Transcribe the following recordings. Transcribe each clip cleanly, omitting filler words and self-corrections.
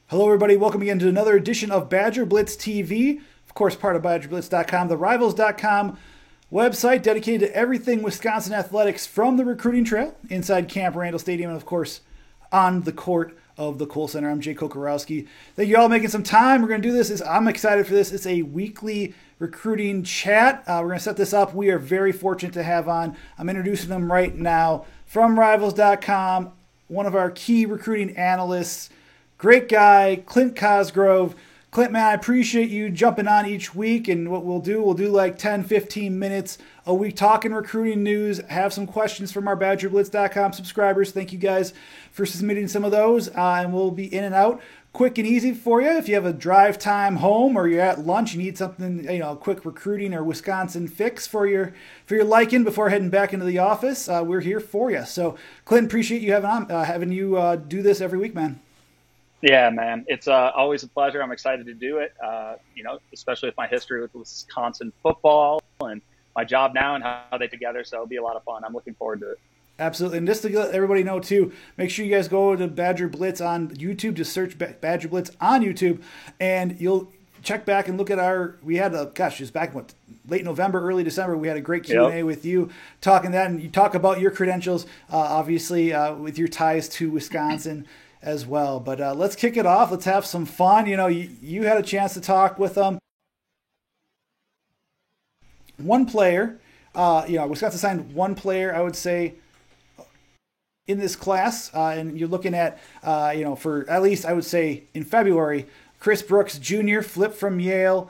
Hello, everybody. Welcome again to another edition of Badger Blitz TV. Of course, part of BadgerBlitz.com, the Rivals.com website dedicated to everything Wisconsin athletics from the recruiting trail inside Camp Randall Stadium and, of course, on the court of the Kohl Center. I'm Jay Kokorowski. Thank you all making some time. We're going to do this. I'm excited for this. It's a weekly recruiting chat. We're going to set this up. We are very fortunate to have on. I'm introducing them right now from Rivals.com, one of our key recruiting analysts. Great guy, Clint Cosgrove. Clint, man, I appreciate you jumping on each week. And what we'll do like 10, 15 minutes a week talking recruiting news, have some questions from our BadgerBlitz.com subscribers. Thank you guys for submitting some of those. And we'll be in and out quick and easy for you. If you have a drive time home or you're at lunch, you need something, a quick recruiting or Wisconsin fix for your liking before heading back into the office, we're here for you. So, Clint, appreciate you having you do this every week, man. Yeah, man, it's always a pleasure. I'm excited to do it. Especially with my history with Wisconsin football and my job now and how they together. So it'll be a lot of fun. I'm looking forward to it. Absolutely. And just to let everybody know, too, make sure you guys go to Badger Blitz on YouTube. Just search Badger Blitz on YouTube, and you'll check back and look at we had it was back late November, early December. We had a great Q&A Yep. with you talking that, and you talk about your credentials, obviously, with your ties to Wisconsin as well. But let's kick it off. Let's have some fun. You had a chance to talk with one player. Wisconsin signed one player, I would say, in this class, and you're looking at, for at least I would say in February, Chris Brooks Jr. flipped from Yale.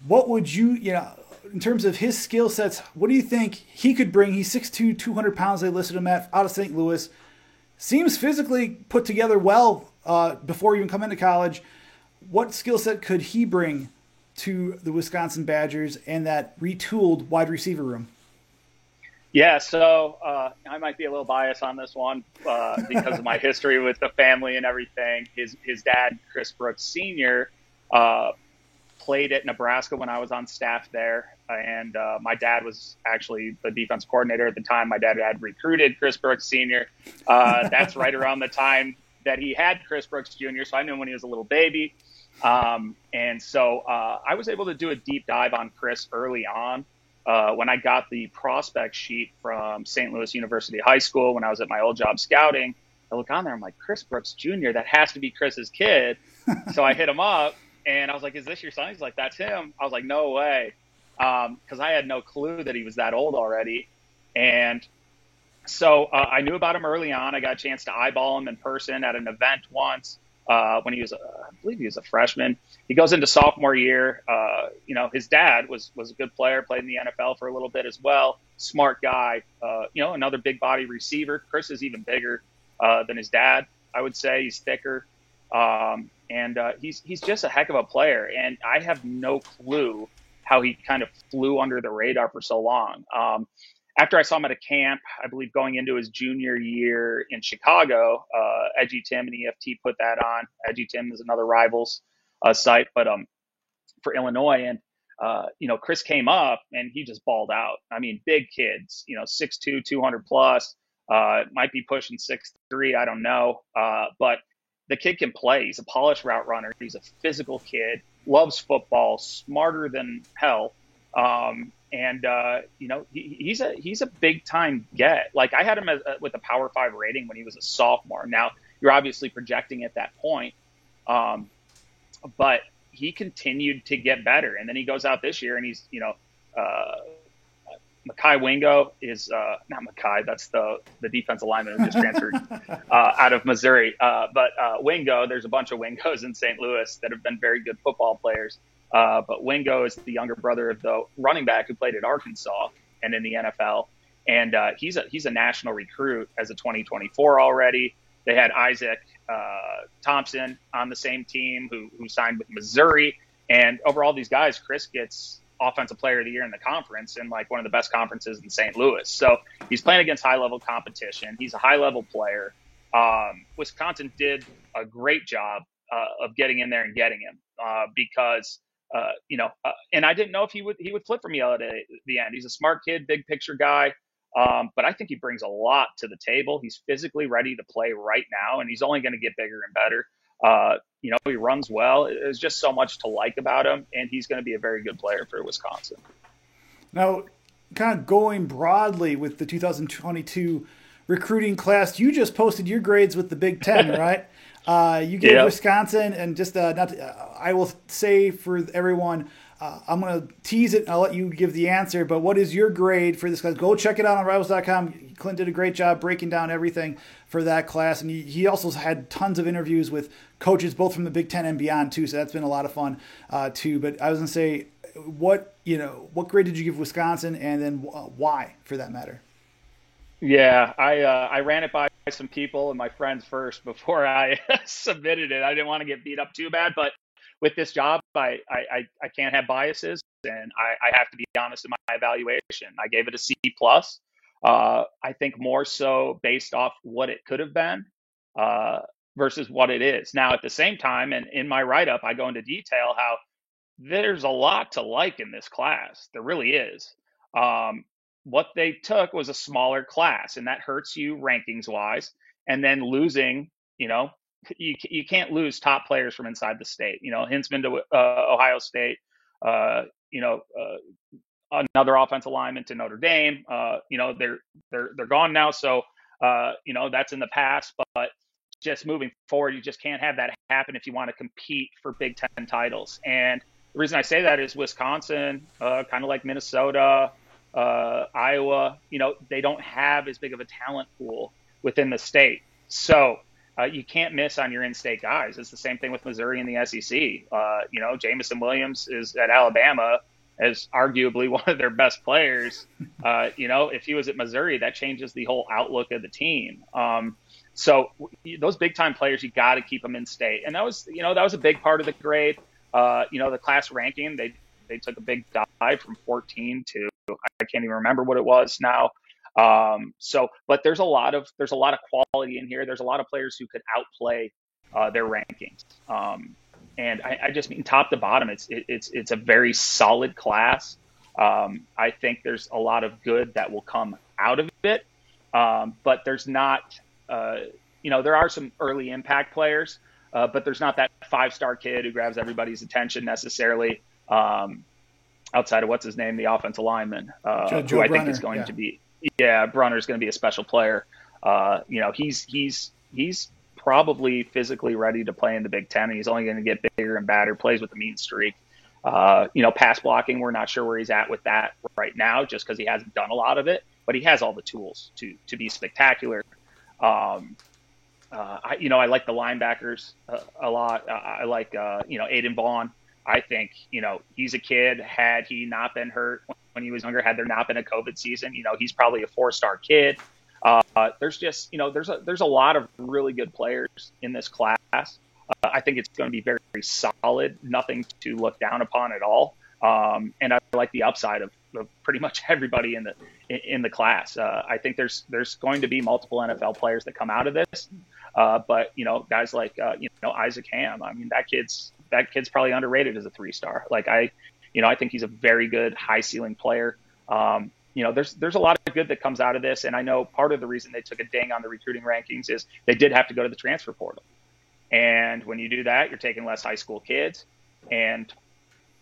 What would in terms of his skill sets, what do you think he could bring? He's 6'2", 200 pounds. They listed him at out of St. Louis. Seems physically put together well before even coming to college. What skill set could he bring to the Wisconsin Badgers and that retooled wide receiver room? Yeah, so I might be a little biased on this one because of my history with the family and everything. His dad, Chris Brooks Sr., played at Nebraska when I was on staff there. And my dad was actually the defense coordinator at the time. My dad had recruited Chris Brooks Sr. That's right around the time that he had Chris Brooks Jr., so I knew him when he was a little baby. And so I was able to do a deep dive on Chris early on. When I got the prospect sheet from St. Louis University High School when I was at my old job scouting, I look on there, I'm like, Chris Brooks Jr., that has to be Chris's kid. So I hit him up and I was like, is this your son? He's like, that's him. I was like, no way. Because I had no clue that he was that old already. And so I knew about him early on. I got a chance to eyeball him in person at an event once when he was, I believe he was a freshman. He goes into sophomore year. His dad was a good player, played in the NFL for a little bit as well. Smart guy. Another big body receiver. Chris is even bigger than his dad, I would say. He's thicker. And he's just a heck of a player. And I have no clue how he kind of flew under the radar for so long. After I saw him at a camp, I believe going into his junior year in Chicago, Edgy Tim and EFT put that on. Edgy Tim is another Rivals site, but for Illinois. And, Chris came up and he just balled out. I mean, big kids, 6'2", 200 plus, might be pushing 6'3", I don't know. But the kid can play. He's a polished route runner. He's a physical kid, loves football, smarter than hell. He's a big time get. Like I had him with a Power 5 rating when he was a sophomore. Now you're obviously projecting at that point, but he continued to get better. And then he goes out this year and he's Makai Wingo is not Makai. That's the defensive lineman who just transferred out of Missouri. But Wingo, there's a bunch of Wingos in St. Louis that have been very good football players. But Wingo is the younger brother of the running back who played at Arkansas and in the NFL. And he's a national recruit as a 2024 already. They had Isaac Thompson on the same team who signed with Missouri. And over all these guys, Chris gets Offensive Player of the Year in the conference and like one of the best conferences in St. Louis. So he's playing against high-level competition. He's a high-level player. Wisconsin did a great job of getting in there and getting him because and I didn't know if he would flip from Yale at the end. He's a smart kid, big picture guy. But I think he brings a lot to the table. He's physically ready to play right now, and he's only going to get bigger and better. He runs well. There's just so much to like about him, and he's going to be a very good player for Wisconsin. Now, kind of going broadly with the 2022 recruiting class, you just posted your grades with the Big Ten, right? You gave Wisconsin, and just I will say for everyone, I'm going to tease it and I'll let you give the answer, but what is your grade for this class? Go check it out on Rivals.com. Clint did a great job breaking down everything for that class, and he also had tons of interviews with coaches both from the Big Ten and beyond too, so that's been a lot of fun too. But I was going to say, what grade did you give Wisconsin, and then why, for that matter? Yeah, I ran it by some people and my friends first before I submitted it. I didn't want to get beat up too bad, but with this job, I can't have biases, and I have to be honest in my evaluation. I gave it a C plus. I think more so based off what it could have been versus what it is now. At the same time, and in my write up, I go into detail how there's a lot to like in this class. There really is. What they took was a smaller class, and that hurts you rankings wise. And then losing, you can't lose top players from inside the state. Hinzman to Ohio State, another offensive lineman to Notre Dame. They're gone now, so that's in the past. But just moving forward, you just can't have that happen if you want to compete for Big Ten titles. And the reason I say that is Wisconsin, kind of like Minnesota, Iowa, they don't have as big of a talent pool within the state. So you can't miss on your in-state guys. It's the same thing with Missouri and the SEC. Jamison Williams is at Alabama as arguably one of their best players. If he was at Missouri, that changes the whole outlook of the team. So those big-time players, you got to keep them in state. And that was a big part of the grade. The class ranking, they took a big dive from 14 to I can't even remember what it was now. But there's a lot of quality in here. There's a lot of players who could outplay their rankings. And I just mean top to bottom, it's a very solid class. I think there's a lot of good that will come out of it. But there's not, there are some early impact players, but there's not that 5-star kid who grabs everybody's attention necessarily. Outside of what's his name, the offensive lineman, who I think is going to be, Brunner's going to be a special player. He's probably physically ready to play in the Big Ten, and he's only going to get bigger and badder. Plays with a mean streak. Pass blocking, we're not sure where he's at with that right now, just because he hasn't done a lot of it, but he has all the tools to be spectacular. I like the linebackers a lot. I like Aiden Vaughn. I think, he's a kid. Had he not been hurt when he was younger, had there not been a COVID season, he's probably a 4-star kid. There's just, there's a lot of really good players in this class. I think it's going to be very, very solid. Nothing to look down upon at all. And I like the upside of pretty much everybody in the class. I think there's going to be multiple NFL players that come out of this. But guys like Isaac Ham. I mean, that kid's probably underrated as a 3-star. Like I think he's a very good high ceiling player. There's a lot of good that comes out of this, and I know part of the reason they took a ding on the recruiting rankings is they did have to go to the transfer portal. And when you do that, you're taking less high school kids, and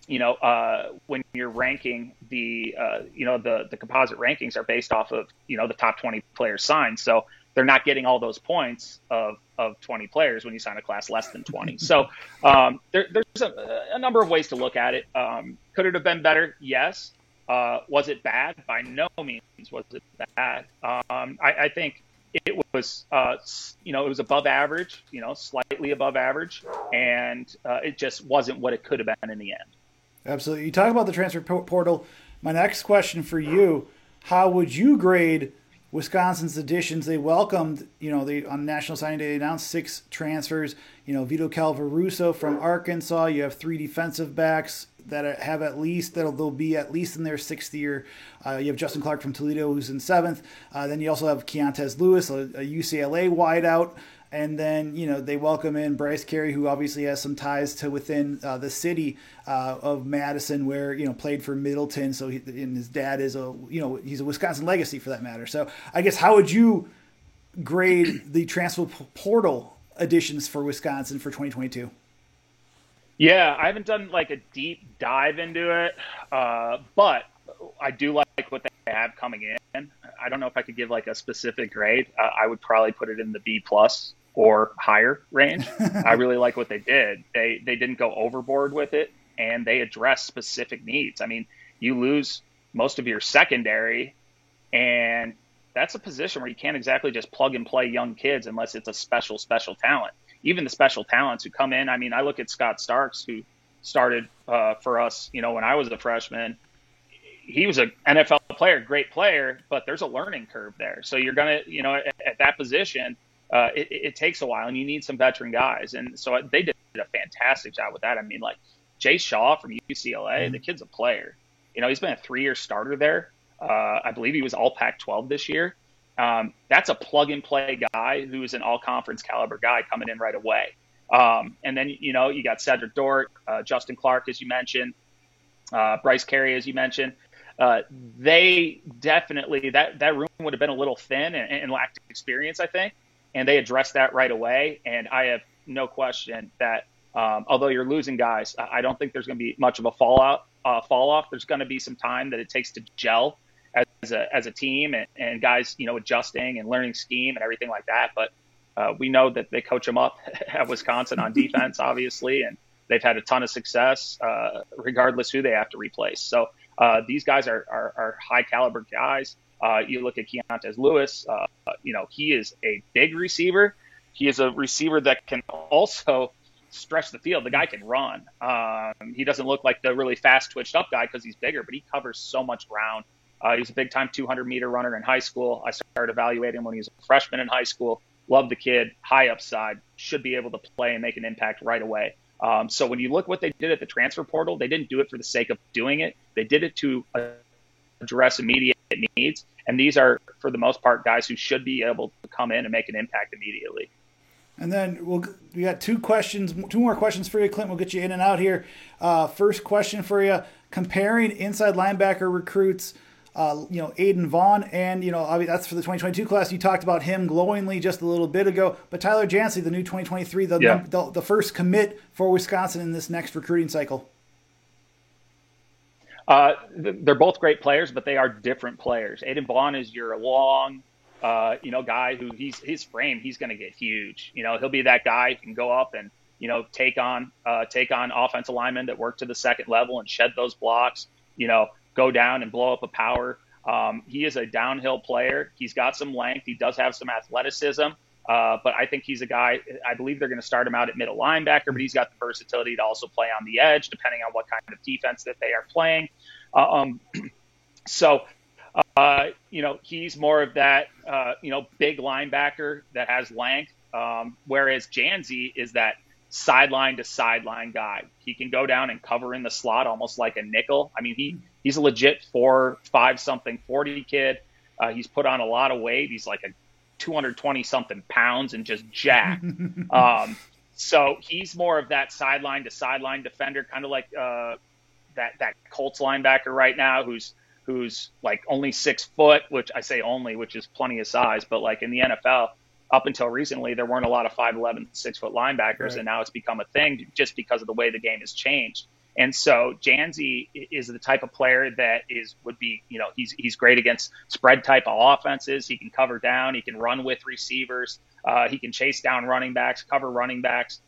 when you're ranking the composite rankings are based off of the top 20 players signed, so they're not getting all those points of 20 players when you sign a class less than 20. So there's a number of ways to look at it. Could it have been better? Yes. Was it bad? By no means was it bad. I think it was, it was above average, slightly above average, and it just wasn't what it could have been in the end. Absolutely. You talk about the transfer portal. My next question for you, how would you grade Wisconsin's additions? They welcomed, on National Signing Day, they announced 6 transfers. Vito Calvaruso from Arkansas. You have 3 defensive backs that have they'll be at least in their 6th year. You have Justin Clark from Toledo, who's in 7th. Then you also have Keontez Lewis, a UCLA wideout. And then, they welcome in Bryce Carey, who obviously has some ties to within the city of Madison, where, played for Middleton. So and his dad is he's a Wisconsin legacy for that matter. So I guess how would you grade the transfer portal additions for Wisconsin for 2022? Yeah, I haven't done like a deep dive into it, but I do like what they have coming in. I don't know if I could give like a specific grade. I would probably put it in the B plus or higher range. I really like what they did. They didn't go overboard with it, and they addressed specific needs. I mean, you lose most of your secondary, and that's a position where you can't exactly just plug and play young kids unless it's a special talent. Even the special talents who come in. I mean, I look at Scott Starks, who started for us, when I was a freshman. He was an NFL player, great player, but there's a learning curve there. So you're going to, at that position, it takes a while, and you need some veteran guys. And so they did a fantastic job with that. I mean, like Jay Shaw from UCLA, the kid's a player. He's been a 3-year starter there. I believe he was all Pac-12 this year. That's a plug-and-play guy who's an all-conference caliber guy coming in right away. And then, you got Cedric Dort, Justin Clark, as you mentioned, Bryce Carey, as you mentioned. They definitely, that room would have been a little thin and lacked experience, I think. And they addressed that right away. And I have no question that although you're losing guys, I don't think there's going to be much of a fall off. There's going to be some time that it takes to gel as a team and guys, adjusting and learning scheme and everything like that. But we know that they coach them up at Wisconsin on defense, obviously, and they've had a ton of success regardless who they have to replace. So these guys are high caliber guys. You look at Keontez Lewis, he is a big receiver. He is a receiver that can also stretch the field. The guy can run. He doesn't look like the really fast twitched up guy because he's bigger, but he covers so much ground. He was a big time 200-meter runner in high school. I started evaluating him when he was a freshman in high school. Love the kid, high upside, should be able to play and make an impact right away. So when you look what they did at the transfer portal, they didn't do it for the sake of doing it. They did it to address immediate needs. And these are, for the most part, guys who should be able to come in and make an impact immediately. And then we got two more questions for you, Clint. We'll get you in and out here. First question for you: comparing inside linebacker recruits, Aiden Vaughn, and that's for the 2022 class. You talked about him glowingly just a little bit ago, but Tyler Jansey, the new 2023, the first commit for Wisconsin in this next recruiting cycle. They're both great players, but they are different players. Aiden Vaughn is your long, guy who his frame, he's going to get huge. He'll be that guy who can go up and, take on offensive linemen that work to the second level and shed those blocks, go down and blow up a power. He is a downhill player. He's got some length. He does have some athleticism. But I think he's a guy, I believe they're going to start him out at middle linebacker, but he's got the versatility to also play on the edge, depending on what kind of defense that they are playing. He's more of that, big linebacker that has length, whereas Jansey is that sideline to sideline guy. He can go down and cover in the slot almost like a nickel. I mean, he's a legit 4.5 40 kid. He's put on a lot of weight. He's like a 220 something pounds and just jacked. So he's more of that sideline to sideline defender, kind of like that Colts linebacker right now, who's like only 6 foot, which I say only, which is plenty of size, but like in the NFL, up until recently, there weren't a lot of 5'11", 6 foot linebackers, right. And now it's become a thing just because of the way the game has changed. And so Jansey is the type of player that would be, he's great against spread type of offenses. He can cover down. He can run with receivers. He can chase down running backs, cover running backs.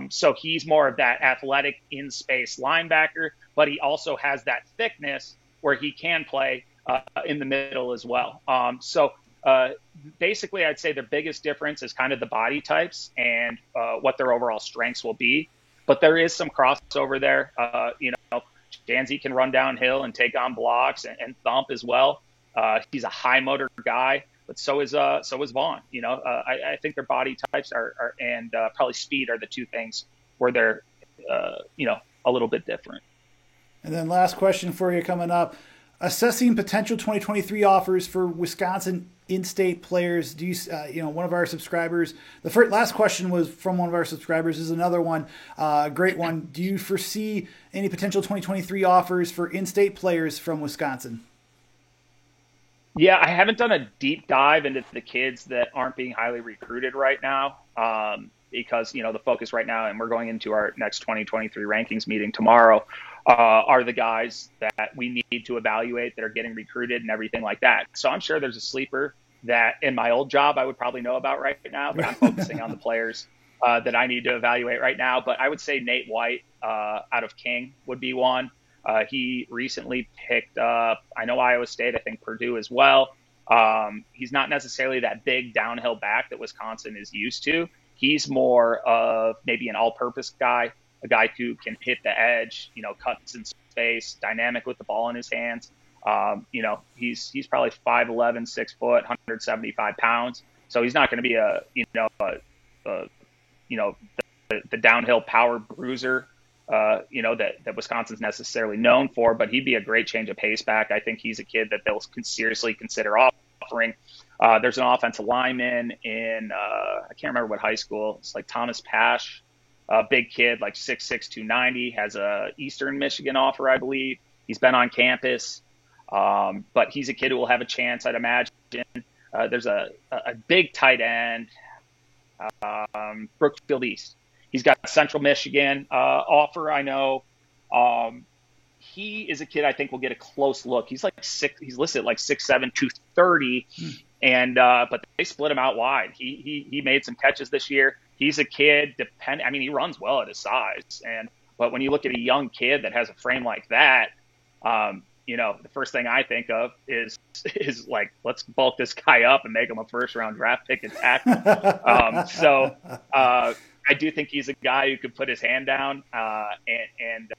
So he's more of that athletic in-space linebacker, but he also has that thickness where he can play in the middle as well. Basically, I'd say the biggest difference is kind of the body types and what their overall strengths will be. But there is some crossover there. Jansey can run downhill and take on blocks and thump as well. He's a high motor guy, but so is Vaughn. I think their body types are and probably speed are the two things where they're a little bit different. And then last question for you coming up: assessing potential 2023 offers for Wisconsin in-state players. Do you, one of our subscribers, last question was from one of our subscribers, is another one, a great one. Do you foresee any potential 2023 offers for in-state players from Wisconsin? Yeah, I haven't done a deep dive into the kids that aren't being highly recruited right now. because, the focus right now, and we're going into our next 2023 rankings meeting tomorrow, are the guys that we need to evaluate that are getting recruited and everything like that. So I'm sure there's a sleeper that in my old job I would probably know about right now, but I'm focusing on the players that I need to evaluate right now. But I would say Nate White out of King would be one. He recently picked up, I know Iowa State, I think Purdue as well. He's not necessarily that big downhill back that Wisconsin is used to. He's more of maybe an all-purpose guy, a guy who can hit the edge, cuts in space, dynamic with the ball in his hands. He's probably 5'11", 6 foot, 175 pounds. So he's not going to be the downhill power bruiser, that Wisconsin's necessarily known for, but he'd be a great change of pace back. I think he's a kid that they'll seriously consider offering. There's an offensive lineman in, I can't remember what high school. It's like Thomas Pash, a big kid, like 6'6", 290, has a Eastern Michigan offer, I believe. He's been on campus, but he's a kid who will have a chance, I'd imagine. There's a big tight end, Brookfield East. He's got Central Michigan offer, I know. He is a kid I think will get a close look. He's like he's listed at like 6'7", 230, and but they split him out wide. He made some catches this year. He's a kid, he runs well at his size, but when you look at a young kid that has a frame like that, the first thing I think of is like, let's bulk this guy up and make him a first-round draft pick and tackle. So I do think he's a guy who could put his hand down and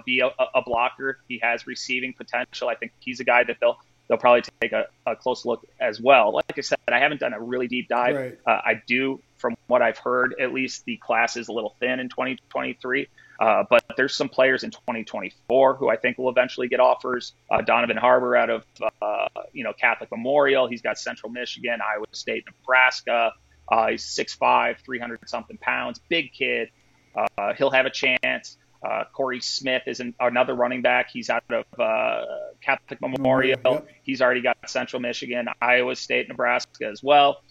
be a blocker. He has receiving potential. I think he's a guy that they'll probably take a close look as well. Like I said, I haven't done a really deep dive. Right. I do, from what I've heard, at least the class is a little thin in 2023. But there's some players in 2024 who I think will eventually get offers. Donovan Harbor out of Catholic Memorial. He's got Central Michigan, Iowa State, Nebraska. He's 6'5", 300-something pounds, big kid. He'll have a chance. Corey Smith is another running back. He's out of Catholic Memorial. Yep. He's already got Central Michigan, Iowa State, Nebraska as well.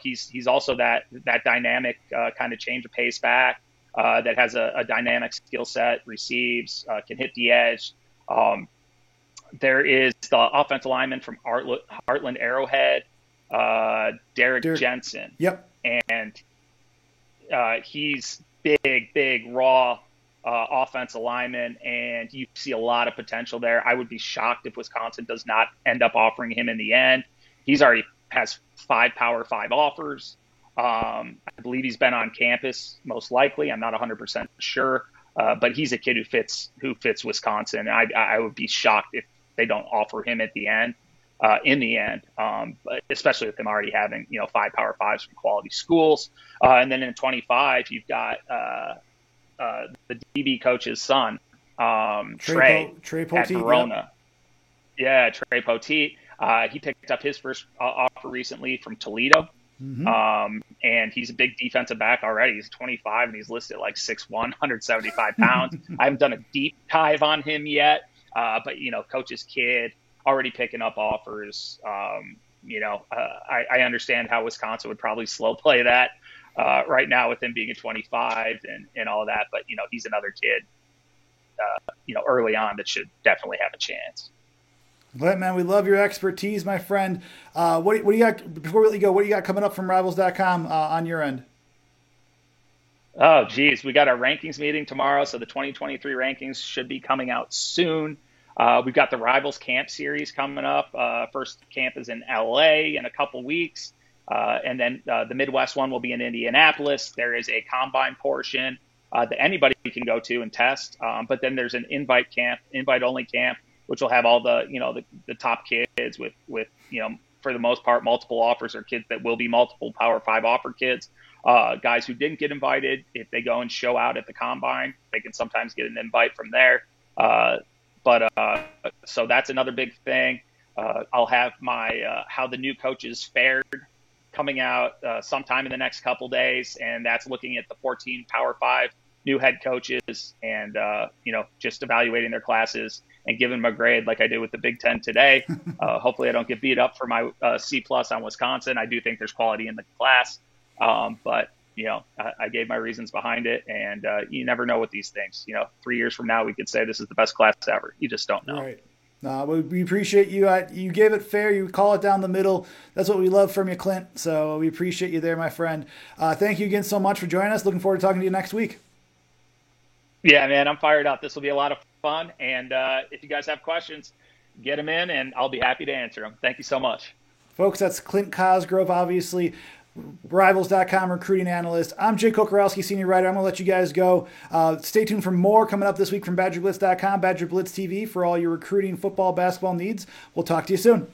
He's also that dynamic kind of change of pace back that has a dynamic skill set, receives, can hit the edge. There is the offensive lineman from Heartland Arrowhead, Derek Jensen. Yep. And he's big, raw offensive lineman, and you see a lot of potential there. I would be shocked if Wisconsin does not end up offering him in the end. He's already has 5 Power 5 offers. I believe he's been on campus, most likely. I'm not 100% sure, but he's a kid who fits Wisconsin. I would be shocked if they don't offer him at the end. In the end, but especially with them already having 5 Power 5s from quality schools, and then in 25 you've got the DB coach's son, Trey Poteet, at Verona. Yeah, Trey Poteet. He picked up his first offer recently from Toledo, and he's a big defensive back already. He's 25 and he's listed at like 6'1", 175 pounds. I haven't done a deep dive on him yet, but coach's kid. Already picking up offers. I understand how Wisconsin would probably slow play that right now with him being at 25 and all that. But, he's another kid, early on that should definitely have a chance. Well, man, we love your expertise, my friend. What do you got, before we let you go, what do you got coming up from Rivals.com on your end? Oh, geez. We got our rankings meeting tomorrow. So the 2023 rankings should be coming out soon. We've got the Rivals Camp Series coming up. First camp is in LA in a couple weeks. And then the Midwest one will be in Indianapolis. There is a combine portion that anybody can go to and test. But then there's an invite-only camp, which will have all the top kids with for the most part, multiple offers, or kids that will be multiple Power 5 offer kids. Guys who didn't get invited, if they go and show out at the combine, they can sometimes get an invite from there. So that's another big thing. I'll have my how the new coaches fared coming out sometime in the next couple days, and that's looking at the 14 Power 5 new head coaches and just evaluating their classes and giving them a grade like I did with the Big Ten today. Hopefully I don't get beat up for my C+ on Wisconsin. I do think there's quality in the class, but I gave my reasons behind it, and you never know with these things. 3 years from now, we could say this is the best class ever. You just don't know. Right. We appreciate you. You gave it fair. You call it down the middle. That's what we love from you, Clint. So we appreciate you there, my friend. Thank you again so much for joining us. Looking forward to talking to you next week. Yeah, man, I'm fired up. This will be a lot of fun. And if you guys have questions, get them in, and I'll be happy to answer them. Thank you so much. Folks, that's Clint Cosgrove, obviously, Rivals.com recruiting analyst. I'm Jake Kokorowski, senior writer. I'm going to let you guys go. Stay tuned for more coming up this week from BadgerBlitz.com, Badger Blitz TV, for all your recruiting, football, basketball needs. We'll talk to you soon.